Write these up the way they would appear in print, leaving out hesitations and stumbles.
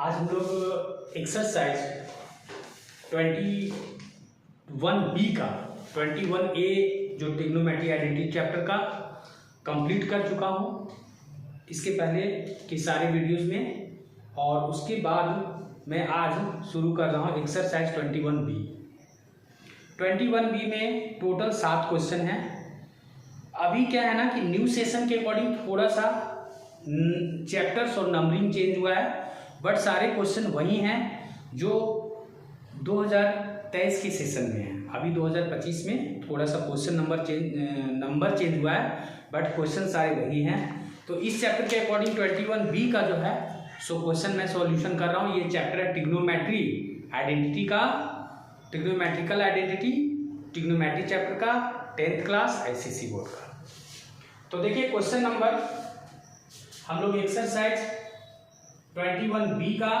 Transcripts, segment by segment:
आज हम लोग एक्सरसाइज 21B का 21A जो ट्रिग्नोमेट्री आइडेंटिटी चैप्टर का कंप्लीट कर चुका हूँ इसके पहले के सारे वीडियोस में, और उसके बाद मैं आज शुरू कर रहा हूँ एक्सरसाइज 21B। 21B में टोटल 7 क्वेश्चन हैं। अभी क्या है ना कि न्यू सेशन के अकॉर्डिंग थोड़ा सा चैप्टर्स और नंबरिंग चेंज हुआ है, बट सारे क्वेश्चन वही हैं जो 2023 के सेशन में हैं। अभी 2025 में थोड़ा सा क्वेश्चन नंबर चेंज हुआ है, बट क्वेश्चन सारे वही हैं। तो इस चैप्टर के अकॉर्डिंग 21B का जो है सो क्वेश्चन मैं सॉल्यूशन कर रहा हूँ। ये चैप्टर है ट्रिग्नोमेट्री आइडेंटिटी का, ट्रिग्नोमेट्रिकल आइडेंटिटी, ट्रिग्नोमेट्री चैप्टर का 10th क्लास ICSE बोर्ड का। तो देखिए क्वेश्चन नंबर, हम लोग एक्सरसाइज 21B का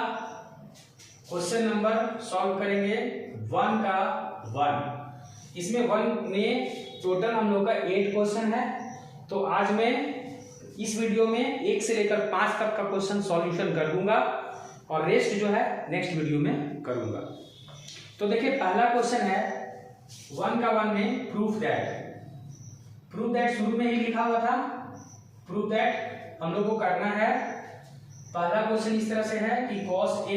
क्वेश्चन नंबर सॉल्व करेंगे 1 का 1। इसमें 1 में टोटल हम लोग का 8 क्वेश्चन है। तो आज मैं इस वीडियो में 1 से लेकर 5 तक का क्वेश्चन सॉल्यूशन कर दूंगा और रेस्ट जो है नेक्स्ट वीडियो में करूंगा। तो देखिए पहला क्वेश्चन है 1 का 1 में प्रूफ दैट शुरू में ही लिखा हुआ था। प्रूफ दैट हम लोग को करना है। पहला क्वेश्चन इस तरह से है कि cos A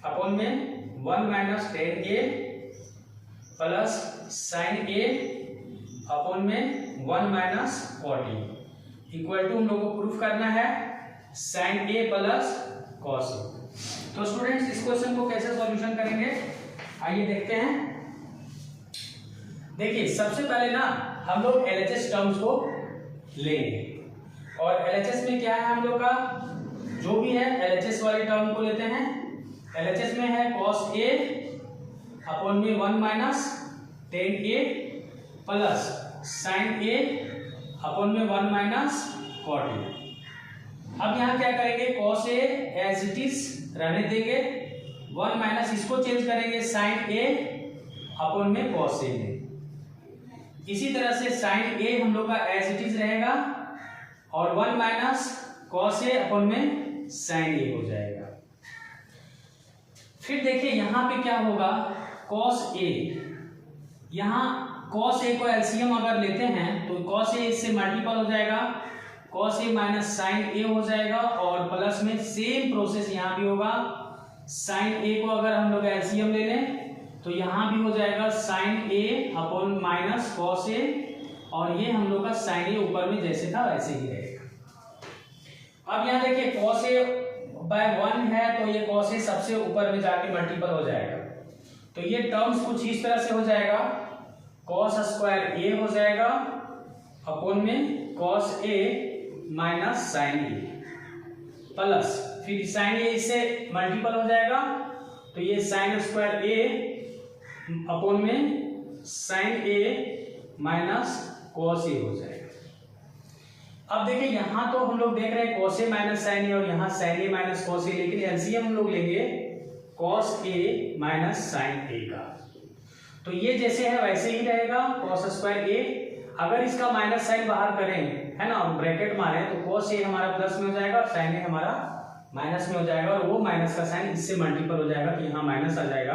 अपॉन में 1 minus 10A plus sin A upon में 1 माइनस 40 इक्वल टू हम लोग को प्रूफ करना है sin A plus cos A। तो स्टूडेंट्स इस क्वेश्चन को कैसे सॉल्यूशन करेंगे आइए देखते हैं। देखिए सबसे पहले ना हम लोग LHS टर्म्स को लेंगे, और LHS में क्या है हम लोग का जो भी है LHS वाले टर्म को लेते हैं। LHS में है cos A अपॉन में 1 minus 10A plus sin A upon में 1 माइनस 40। अब यहाँ क्या करेंगे, cos A as it is रहने देंगे, 1 माइनस इसको चेंज करेंगे sin A अपॉन में cos A में। इसी तरह से sin A हम लोग का एज इट इज रहेगा और 1 माइनस cos A अपॉन में sin A हो जाएगा। फिर देखिए यहाँ पे क्या होगा, cos A, यहाँ cos A को एलसीएम अगर लेते हैं तो cos A इससे मल्टीपल हो जाएगा, cos A minus sin A हो जाएगा, और प्लस में सेम प्रोसेस यहाँ भी होगा। sin A को अगर हम लोग एलसीएम ले लें तो यहाँ भी हो जाएगा sin A upon minus cos A, और ये हम लोग का sin A ऊपर में जैसे था वैसे ही रहेगा। अब यहाँ देखिए cos A बाय 1 है तो ये cos A सबसे ऊपर में जाके मल्टीपल हो जाएगा, तो ये टर्म्स कुछ इस तरह से हो जाएगा, cos स्क्वायर A हो जाएगा अपॉन में cos A minus sin A plus फिर sin A इससे मल्टीपल हो जाएगा तो ये sin स्क्वायर A अपॉन में sin A minus cos A हो जाएगा। अब देखिए यहाँ तो हम लोग देख रहे हैं cos A minus sin A और यहाँ sin A minus cos A, लेकिन एलसीएम हम लोग लेंगे cos A minus sin A का, तो ये जैसे है वैसे ही रहेगा cos स्क्वायर A। अगर इसका माइनस साइन बाहर करें है ना, ब्रैकेट मारे तो cos A हमारा प्लस में हो जाएगा और sin A हमारा माइनस में हो जाएगा, और वो माइनस का साइन इससे मल्टीपल हो जाएगा तो यहाँ माइनस आ जाएगा,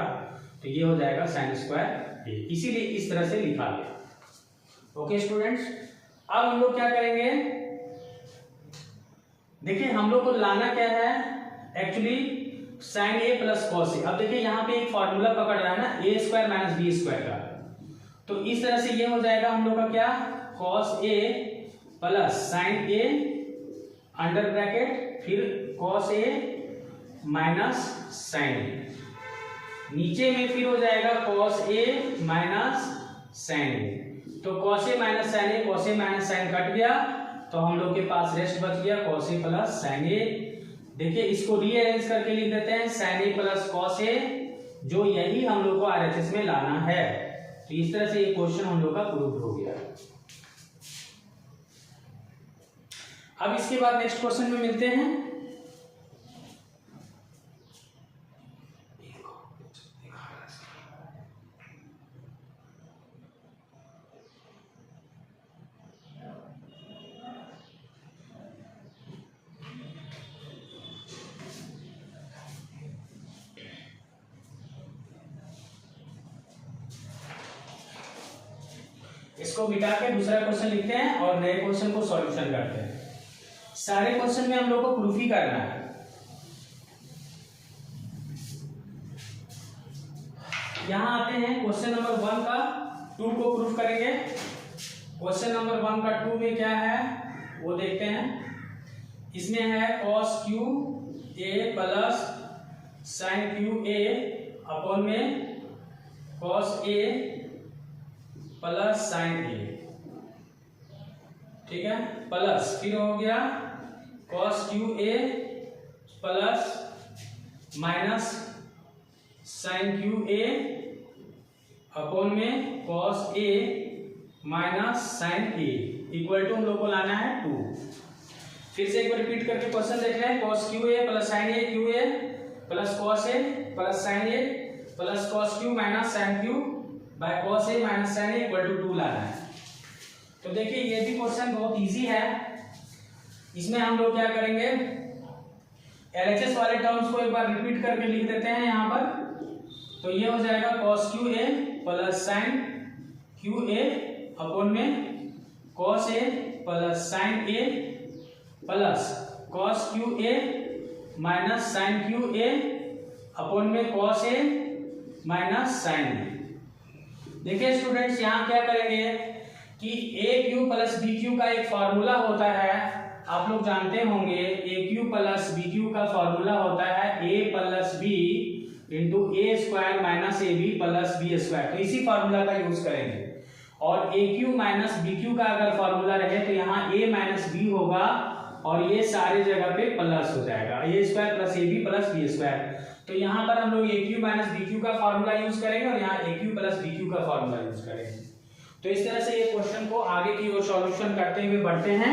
तो ये हो जाएगा sin स्क्वायर A, इसीलिए इस तरह से लिखा गया। ओके स्टूडेंट्स, अब हम लोग क्या करेंगे, देखिए हम लोग को लाना क्या है actually sin A plus cos A। अब देखिए यहाँ पे एक फॉर्मूला पकड़ रहा है ना A square minus B square का, तो इस तरह से ये हो जाएगा हम लोग का क्या, cos A plus sin A under bracket फिर cos A minus sin A, नीचे में फिर हो जाएगा cos A minus sin A। तो cos A minus sin A, cos A minus sin cut गया तो हम लोग के पास रेस्ट बच गया cos A plus sin A। देखिए इसको रीअरेंज करके लिख देते हैं sin A plus cos A, जो यही हम लोग को RHS में लाना है। तो इस तरह से ये क्वेश्चन हम लोग का प्रूव हो गया। अब इसके बाद नेक्स्ट क्वेश्चन में मिलते हैं। इसको मिटा के दूसरा क्वेश्चन लिखते हैं और नए क्वेश्चन को सॉल्यूशन करते हैं। सारे क्वेश्चन में हम लोग को प्रूफ ही करना है। यहां आते हैं क्वेश्चन नंबर 1 का 2 को प्रूफ करेंगे। क्वेश्चन नंबर 1 का 2 में क्या है वो देखते हैं। इसमें है cos Q A plus sine cube A upon में cos A plus sine A, ठीक है, प्लस फिर हो गया cos Q A plus minus sine cube A upon में cos A minus sine A equal to हम लोग को लाना है 2। फिर से एक बार रिपीट करके क्वेश्चन देख रहे हैं। cos Q A plus sine a q A plus cos A plus sine a plus cos q minus sine q by cos A minus sine A equal to 2 लाना है। तो देखिए ये भी क्वेश्चन बहुत इजी है। इसमें हम लोग क्या करेंगे, एलएचएस वाले टर्म्स को एक बार रिपीट करके लिख देते हैं यहाँ पर। तो ये हो जाएगा cos Q A plus sine cube A upon में cos A plus sine a plus cos Q a minus sine cube A upon में cos A minus sine a. देखिए स्टूडेंट्स यहाँ क्या करेंगे कि a cube plus b Q का एक formula होता है, आप लोग जानते होंगे। A cube plus b Q का फॉर्मूला होता है a plus b into a square minus a b plus b square. तो इसी फॉर्मूला का यूज करेंगे। और a Q minus b Q का अगर फॉर्मूला रहे तो यहाँ ए माइनस बी होगा और ये सारी जगह पे प्लस हो जाएगा, a square plus a b plus b square. तो यहाँ पर हम लोग a Q minus b Q का फॉर्मूला यूज करेंगे और यहाँ a cube plus b Q का फॉर्मूला यूज करेंगे। तो इस तरह से ये क्वेश्चन को आगे की ओर सॉल्यूशन करते हुए बढ़ते हैं।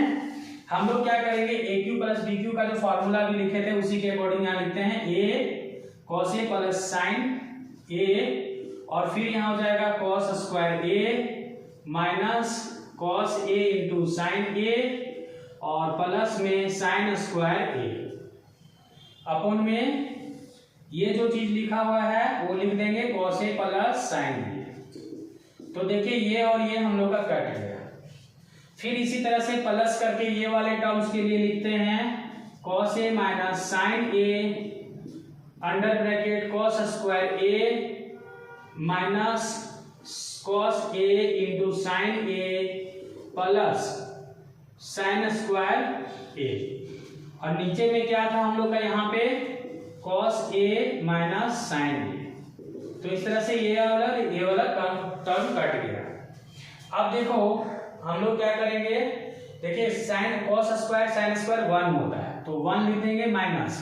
हम लोग क्या करेंगे, ए क्यू प्लस बी क्यू का जो फॉर्मूला भी लिखे थे उसी के अकॉर्डिंग यहाँ लिखते हैं ए cos ए प्लस साइन ए और फिर यहाँ हो जाएगा cos स्क्वायर ए माइनस cos ए इंटू साइन ए और प्लस में साइन स्क्वायर ए अपॉन में ये जो चीज लिखा हुआ है वो लिख देंगे cos ए प्लस साइन ए। तो देखिए ये और ये हम लोग का कट गया। फिर इसी तरह से प्लस करके ये वाले टर्म्स के लिए लिखते हैं cos A minus sine A under bracket cos square A minus cos A into sine a plus sine square ए। और नीचे में क्या था हम लोग का यहाँ पे cos ए माइनस साइन ए। तो इस तरह से ये वाला टर्म कट गया। अब देखो हम लोग क्या करेंगे, देखिए sine cos square sine square 1 होता है तो 1 लिख देंगे माइनस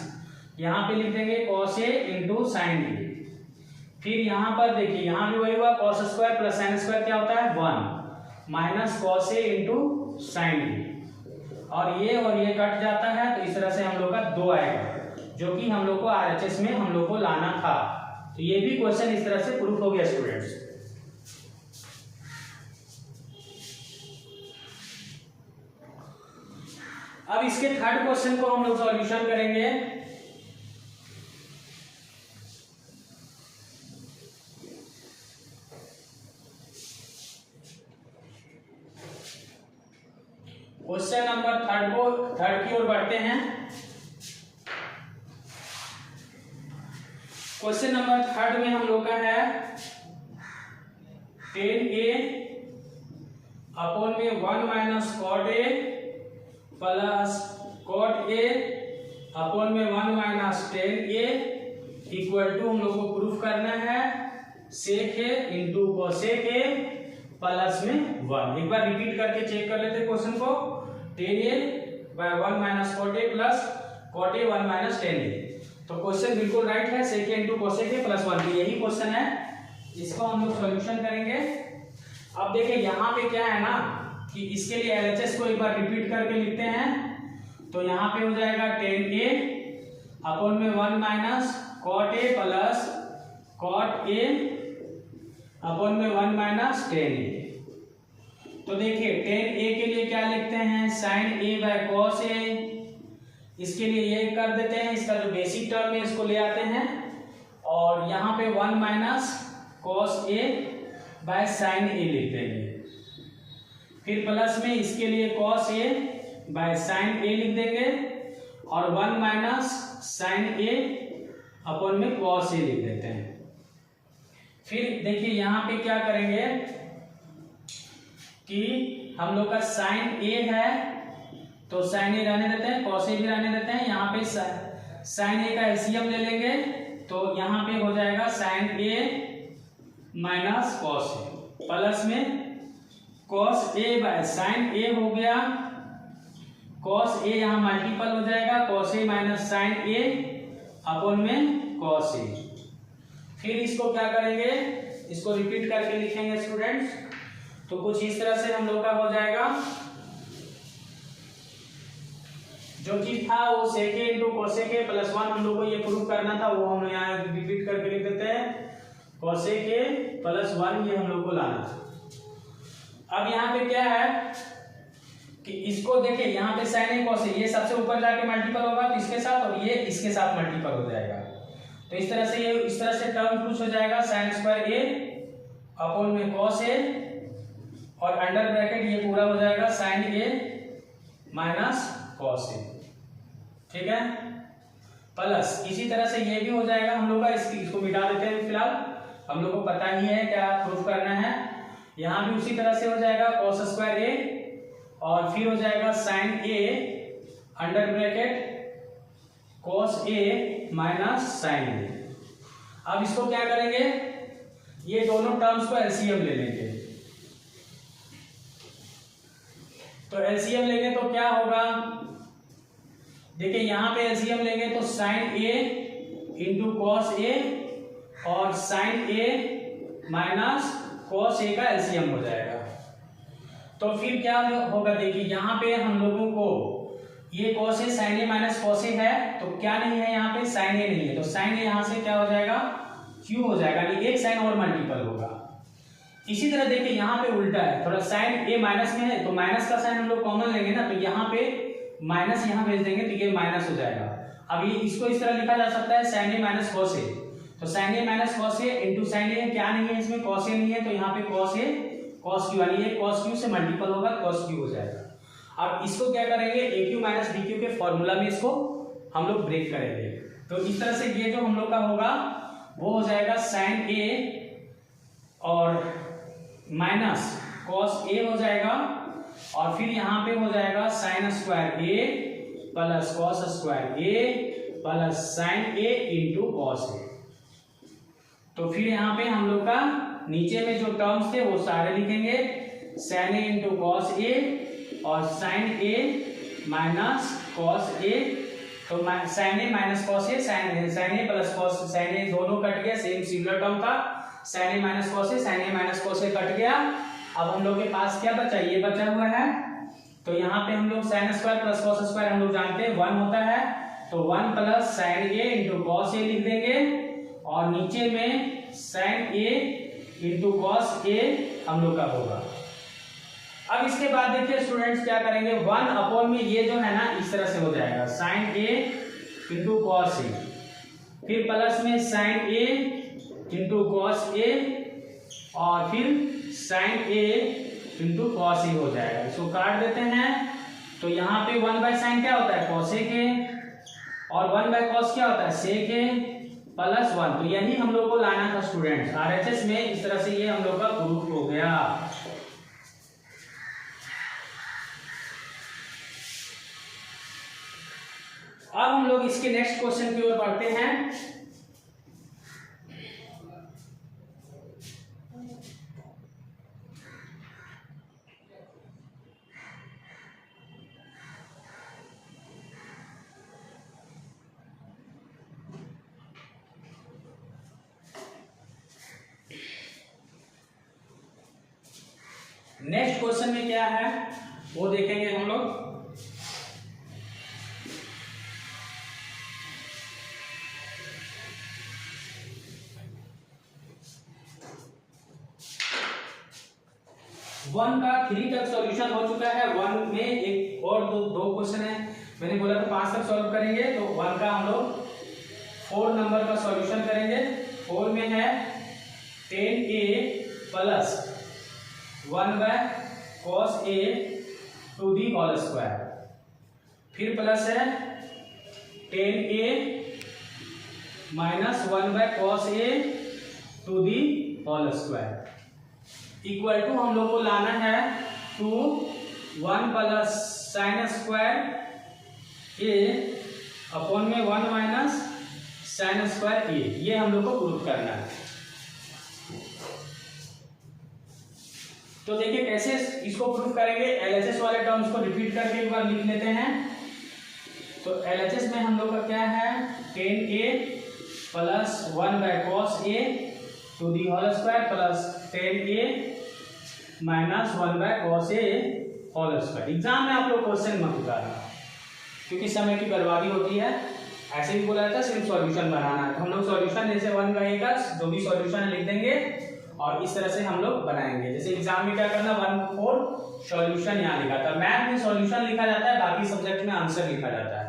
यहाँ पे लिख देंगे cos ए इंटू साइन ए। फिर यहाँ पर देखिए यहाँ भी वही हुआ cos square plus sine square क्या होता है 1 माइनस cos ए इंटू साइन ए और ये कट जाता है। तो इस तरह से हम लोग का 2 आएगा जो कि हम लोग को आरएचएस में हम लोग को लाना था। तो ये भी क्वेश्चन इस तरह से प्रूफ हो गया स्टूडेंट्स। अब इसके थर्ड क्वेश्चन को हम लोग सॉल्यूशन करेंगे। क्वेश्चन नंबर थर्ड की ओर बढ़ते हैं। क्वेश्चन नंबर थर्ड में हम लोग का है 10a अपॉन में 1 minus cot a plus cot a upon में 1 माइनस 10a इक्वल टू हम लोग को प्रूफ करना है sec a into cosec a plus में 1। एक बार रिपीट करके चेक कर लेते क्वेश्चन को। 10a by 1 minus cot a plus cot a 1 minus 10a। तो क्वेश्चन बिल्कुल राइट है, sec a into cosec a plus 1। यही क्वेश्चन है, इसको हम लोग सॉल्यूशन करेंगे। अब देखिए यहाँ पे क्या है ना कि इसके लिए एलएचएस को एक बार रिपीट करके लिखते हैं। तो यहाँ पे हो जाएगा 10a अपॉन में 1 minus cot a plus cot a upon में 1 माइनस 10a। तो देखिए 10a के लिए क्या लिखते हैं sin a by cos a। इसके लिए ये कर देते हैं, इसका जो बेसिक टर्म है इसको ले आते हैं और यहाँ पे 1 minus cos a by sin a लिख देंगे। फिर प्लस में इसके लिए cos a by sine a लिख देंगे और 1 माइनस साइन ए अपॉन में कॉस ए लिख देते हैं। फिर देखिए यहाँ पे क्या करेंगे कि हम लोग का साइन ए है तो साइन ए रहने देते हैं, कॉस ए भी रहने देते हैं। यहाँ पे साइन ए का एलसीएम ले लेंगे तो यहाँ पे हो जाएगा sign A minus cos A plus में कॉस ए बाय साइन ए हो गया, कॉस ए यहाँ मल्टीपल हो जाएगा cos A minus sine a upon में कॉस ए। फिर इसको क्या करेंगे, इसको रिपीट करके लिखेंगे स्टूडेंट्स। तो कुछ इस तरह से हम लोग का हो जाएगा, जो चीज था वो सेके इंटू कोसेके प्लस 1 हम लोग को ये प्रूव करना था, वो हम यहाँ रिपीट करके लिख देते हैं कोसेके प्लस 1 ये हम लोग को लाना था। अब यहाँ पे क्या है कि इसको देखिए यहाँ पे साइन ए कॉस ए ये सबसे ऊपर जाके मल्टीपल होगा तो इसके साथ और ये इसके साथ मल्टीपल हो जाएगा। तो इस तरह से ये इस तरह से टर्म कुछ हो जाएगा साइन स्क्वायर ए अपॉन में कॉस ए और अंडर ब्रैकेट ये पूरा हो जाएगा sign A minus cos A, ठीक है। प्लस इसी तरह से ये भी हो जाएगा हम लोग का, इसको मिटा देते हैं फिलहाल, हम लोग को पता ही है क्या प्रूफ करना है। यहाँ भी उसी तरह से हो जाएगा कॉस स्क्वायर ए और फिर हो जाएगा sign A under bracket cos A minus sine ए। अब इसको क्या करेंगे, ये दोनों टर्म्स को एलसीएम ले लेंगे। तो एलसीएम लेंगे तो क्या होगा, देखिए यहाँ पे एलसीएम लेंगे तो sign A into cos A और sign A minus cos A का एलसीएम हो जाएगा। तो फिर क्या होगा, देखिए यहाँ पे हम लोगों को ये cos A sign A minus cos A है तो क्या नहीं है, यहाँ पे साइन ए नहीं है तो साइन ए यहाँ से क्या हो जाएगा क्यू हो जाएगा, यानी एक साइन और मल्टीपल होगा। इसी तरह देखिए यहाँ पे उल्टा है, थोड़ा साइन ए माइनस में है तो माइनस का साइन हम लोग कॉमन लेंगे ना, तो यहाँ पे माइनस यहाँ भेज देंगे तो ये माइनस हो जाएगा। अब ये इसको इस तरह लिखा जा सकता है sign A minus cos A, तो sign A minus cos A into sine ए क्या नहीं है इसमें, कॉस ए नहीं है तो यहाँ पे कॉस ए कॉस क्यू, यानी ये कॉस क्यू से मल्टीपल होगा कॉस क्यू हो जाएगा। अब इसको क्या करेंगे ए क्यू माइनस बी क्यू के फॉर्मूला में इसको हम लोग ब्रेक करेंगे। तो इस तरह से ये जो हम लोग का होगा वो हो जाएगा साइन ए और माइनस कॉस ए हो जाएगा और फिर यहाँ पे हो जाएगा sine square A plus cos square A plus sine A into cos A. तो फिर यहाँ पे हम लोग का नीचे में जो टर्म्स थे वो सारे लिखेंगे, sign A into cos A और sign A minus cos A. तो sign A minus cos A, sign a plus cos, sign ए दोनों कट गया, सेम सिमिलर टर्म था, sign A minus cos A, sign A minus cos A cut गया। अब हम लोग के पास क्या बचा, ये बचा हुआ है। तो यहाँ पे हम लोग sine square plus cos square हम लोग जानते हैं 1 होता है, तो 1 plus sine A into cos a लिख देंगे और नीचे में sign A into cos A हम लोग का होगा। अब इसके बाद देखिए स्टूडेंट्स क्या करेंगे, 1 अपॉन में ये जो है ना इस तरह से हो जाएगा sign A into cos A, फिर प्लस में sign A into cos A और फिर sign A into cos A हो जाएगा। इसको काट देते हैं तो यहाँ पे 1 बाय साइन क्या होता है कॉसेक ए और 1 बाय कॉस क्या होता है सेक ए प्लस 1। तो यही हम लोग को लाना था स्टूडेंट्स आरएचएस में। इस तरह से ये हम लोग का प्रूफ हो गया। अब हम लोग इसके नेक्स्ट क्वेश्चन की ओर बढ़ते हैं। नेक्स्ट क्वेश्चन में क्या है वो देखेंगे हम लोग। वन का 3 तक सॉल्यूशन हो चुका है। 1 में एक और दो क्वेश्चन है, मैंने बोला था 5 तक सॉल्व करेंगे, तो 1 का हम लोग 4 नंबर का सॉल्यूशन करेंगे। 4 में है 10a plus 1 by cos a to the whole square, फिर प्लस है tan a minus 1 by cos a to the whole square equal to हम लोग को लाना है to 1 plus sine square a upon में 1 माइनस साइन स्क्वायर a, ये हम लोग को प्रूफ करना है। तो देखिए कैसे इसको प्रूफ करेंगे। एलएचएस वाले टर्म्स को रिपीट करके एक बार लिख लेते हैं। तो एलएचएस में हम लोग का क्या है, tan a plus 1 by cos a to the whole square plus tan a minus 1 by cos a whole square. Exam में आप लोग क्वेश्चन मत उतारना क्योंकि समय की बर्बादी होती है। ऐसे भी बोला जाता है सिर्फ सॉल्यूशन बनाना है, तो हम लोग सॉल्यूशन जैसे 1 बाई का जो भी सॉल्यूशन लिख देंगे और इस तरह से हम लोग बनाएंगे। जैसे एग्जाम में क्या करना, 1/4 सॉल्यूशन यहाँ लिखा था। मैथ में सॉल्यूशन लिखा जाता है, बाकी सब्जेक्ट में आंसर लिखा जाता है,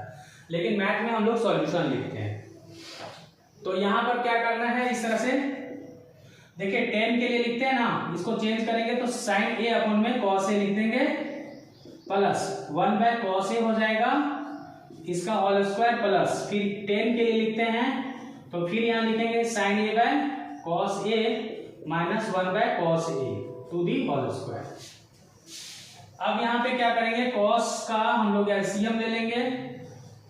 लेकिन मैथ में हम लोग सॉल्यूशन लिखते हैं। तो यहाँ पर क्या करना है, इस तरह से देखिए tan के लिए लिखते हैं ना, इसको चेंज करेंगे तो sin a अपॉन में cos a लिख देंगे प्लस 1 बाय cos a हो जाएगा इसका होल स्क्वायर प्लस फिर tan के लिए लिखते हैं तो फिर यहाँ लिखेंगे sin a by cos a minus 1 by cos a to the whole square. अब यहाँ पे क्या करेंगे, cos का हम लोग एलसीएम ले लेंगे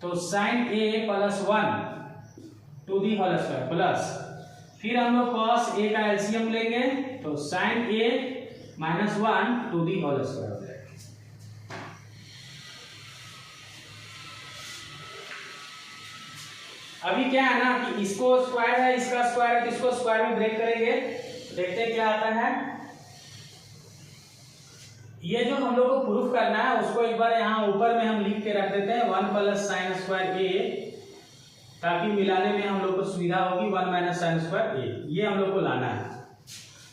तो sin a plus 1 to the whole square plus फिर हम लोग cos a का एलसीएम लेंगे तो sin a minus 1 to the whole square हो जाएगा। अभी क्या है ना कि इसको स्क्वायर है, इसका स्क्वायर है, तो इसको स्क्वायर में ब्रेक करेंगे, देखते हैं क्या आता है। ये जो हम लोग को प्रूफ करना है उसको एक बार यहाँ ऊपर में हम लिख के रख देते हैं 1 प्लस साइन स्क्वायर a, ताकि मिलाने में हम लोग को सुविधा होगी। 1 माइनस साइन स्क्वायर a, ये हम लोग को लाना है।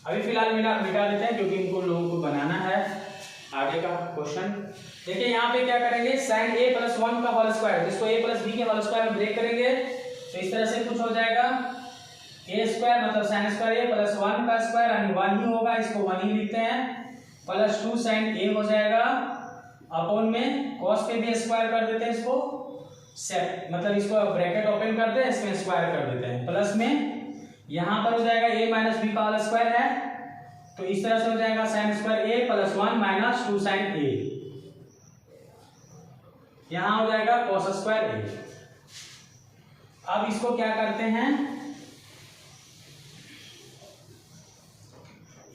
अभी फिलहाल मिटा देते हैं क्योंकि इनको लोगों को बनाना है आगे का क्वेश्चन। देखिए यहाँ पे क्या करेंगे, साइन a प्लस 1 का होल स्क्वायर, जिसको a प्लस b के होल स्क्वायर में ब्रेक करेंगे तो इस तरह से कुछ हो जाएगा। a स्क्वायर मतलब साइन स्क्वायर a प्लस 1 का स्क्वायर यानी 1 ही होगा, इसको 1 ही लिखते हैं प्लस 2 साइन a हो जाएगा अपॉन में cos पे भी स्क्वायर कर देते हैं, इसको सेट मतलब इसको ब्रैकेट ओपन कर दे, इसमें स्क्वायर कर देते हैं प्लस में यहाँ पर हो जाएगा a माइनस b का होल स्क्वायर है तो इस तरह से हो जाएगा sine square a plus 1 minus 2 sine a, यहाँ हो जाएगा cos स्क्वायर a। अब इसको क्या करते हैं,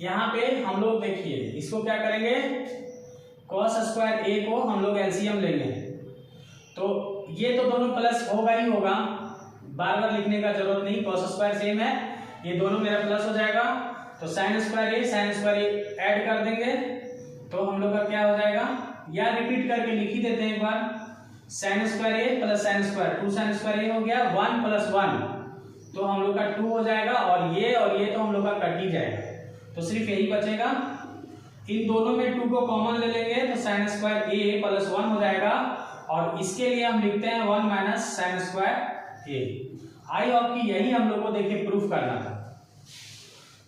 यहाँ पे हम लोग देखिए इसको क्या करेंगे, cos स्क्वायर a को हम लोग एलसीएम लेंगे तो ये तो दोनों प्लस होगा ही होगा, बार बार लिखने का जरूरत नहीं, cos स्क्वायर सेम है, ये दोनों मेरा प्लस हो जाएगा तो साइन स्क्वायर a ऐड कर देंगे तो हम लोग का क्या हो जाएगा, या रिपीट करके लिख ही देते हैं एक बार, sine square a plus sine square 2 sine square a हो गया 1 प्लस 1 तो हम लोग का 2 हो जाएगा और ये तो हम लोग का कट ही जाएगा तो सिर्फ यही बचेगा। इन दोनों में 2 को कॉमन ले लेंगे तो साइन स्क्वायर a प्लस 1 हो जाएगा और इसके लिए हम लिखते हैं 1 minus sign square a। I hope कि यही हम लोग को देखिए प्रूफ करना था।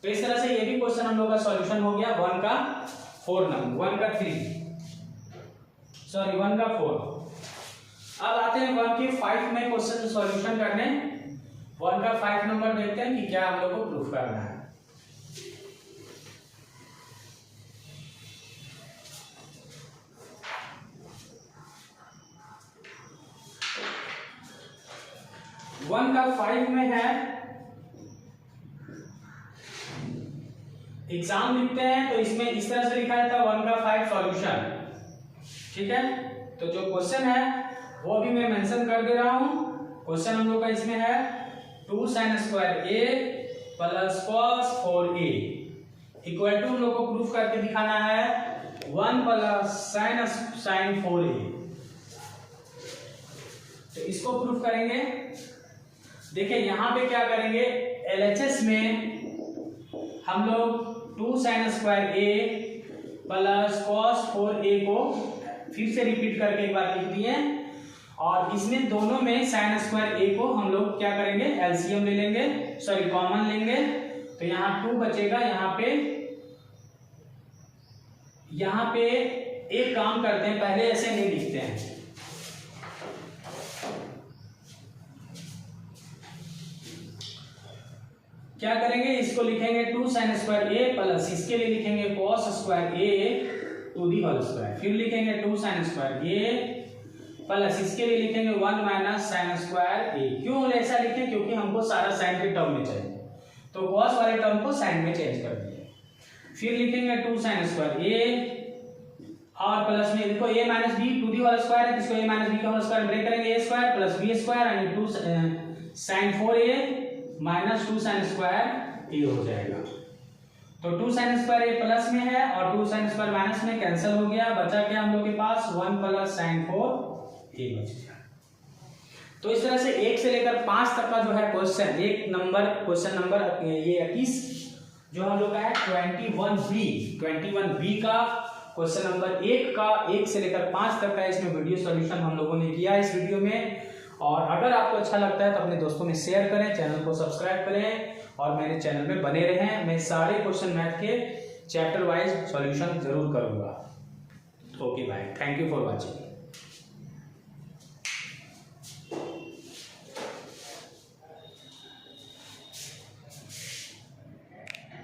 तो इस तरह से ये भी क्वेश्चन हम लोग का सॉल्यूशन हो गया, 1 का 4 नंबर, 1 का 4। अब आते हैं 1 के 5 में क्वेश्चन सॉल्यूशन करने। 1 का 5 नंबर देखते हैं कि क्या हम लोग को प्रूफ करना है। वन का 5 में है, एग्जाम लिखते हैं तो इसमें इस तरह से लिखा जाता है 1 का 5 सॉल्यूशन, ठीक है। तो जो क्वेश्चन है वो भी मैं मेंशन कर दे रहा हूं। क्वेश्चन हम लोग का इसमें है 2 sine square a plus cos 4a equal to हम लोग को प्रूफ करके दिखाना है 1 प्लस साइन 4a। तो इसको प्रूफ करेंगे। देखिए यहाँ पे क्या करेंगे, एलएचएस में हम लोग 2 sine square a plus cos 4a को फिर से रिपीट करके एक बार लिख दिए और इसमें दोनों में साइन स्क्वायर a को हम लोग क्या करेंगे, एलसीएम ले लेंगे, सॉरी कॉमन लेंगे तो यहाँ 2 बचेगा, यहाँ पे यहाँ पे एक काम करते हैं, पहले ऐसे नहीं लिखते हैं, क्या करेंगे, इसको लिखेंगे 2 sin स्क्वायर ए प्लस इसके लिए लिखेंगे cos square a to the whole square, फिर लिखेंगे 2 sin स्क्वायर ए प्लस इसके लिए लिखेंगे 1 माइनस साइन स्क्वायर ए। क्यों ऐसा लिखे, क्योंकि हमको सारा साइन के टर्म में चाहिए, तो cos वाले टर्म को साइन में चेंज कर दिए। फिर लिखेंगे 2 sin स्क्वायर ए और प्लस में देखो a minus b to the whole square है, इसको a माइनस बी का होल स्क्वायर ब्रेक करेंगे, a square plus b square and 2 sin 4a minus 2 sin square a हो जाएगा। तो 2 sin स्क्वायर a प्लस में है और 2 sin स्क्वायर माइनस में कैंसिल हो गया, बचा क्या हम लोग के पास 1 प्लस sin 4a बच गया। तो इस तरह से 1 से लेकर 5 तक का जो है क्वेश्चन नंबर ये 21 जो हम लोग का है 21B का क्वेश्चन नंबर 1 का 1 से लेकर 5 तक का इसमें वीडियो सॉल्यूशन हम लोगों ने किया इस वीडियो में। और अगर आपको अच्छा लगता है तो अपने दोस्तों में शेयर करें, चैनल को सब्सक्राइब करें और मेरे चैनल में बने रहें। मैं सारे क्वेश्चन मैथ के चैप्टर वाइज सॉल्यूशन जरूर करूंगा। Okay bye, thank you for watching.